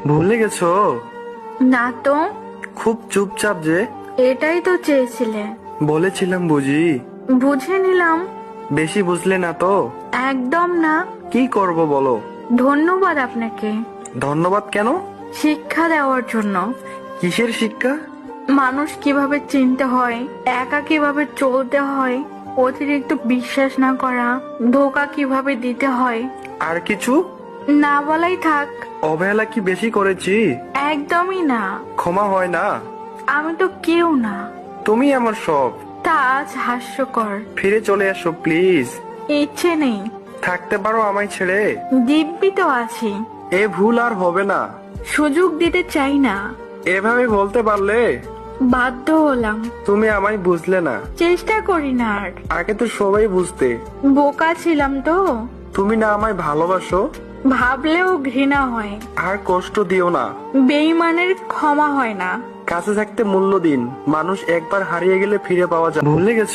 ভুলে গেছো? না তো। খুব চুপচাপ যে। এটাই তো চেয়েছিলে। বলেছিলাম বুঝি। বুঝে নিলাম। বেশি বুঝলে না তো? একদম না। কি করব বলো? ধন্যবাদ আপনাকে ধন্যবাদ কেন? শিক্ষা দেওয়ার জন্য। কিসের শিক্ষা? মানুষ কিভাবে চিনতে হয়, একা কিভাবে চলতে হয়, অতিরিক্ত বিশ্বাস না করা, ধোকা কিভাবে দিতে হয়। আর কিছু? না বলাই থাক। অবহেলা কি বেশি করেছি? একদমই না। ক্ষমা হয় না? আমি তো কেউ না। তুমি আমার সব। তা আজ হাস্যকর। ফিরে চলে আসো প্লিজ। ইচ্ছে নেই। থাকতে পারো আমায় ছেড়ে? দিব্যি তো আছি। এ ভুল আর হবে না। সুযোগ দিতে চাই না। এভাবে বলতে পারলে? বাধ্য হলাম। তুমি আমায় বুঝলে না। চেষ্টা করি না আর। আগে তো সবাই বুঝতে। বোকা ছিলাম তো। তুমি না আমায় ভালোবাসো? ভাবলেও ঘৃণা হয়। আর কষ্ট দিও না। বেইমানের ক্ষমা হয় না। কাছে থাকতে মূল্য দিন। মানুষ একবার হারিয়ে গেলে ফিরে পাওয়া যায়। ভুলে গেছো?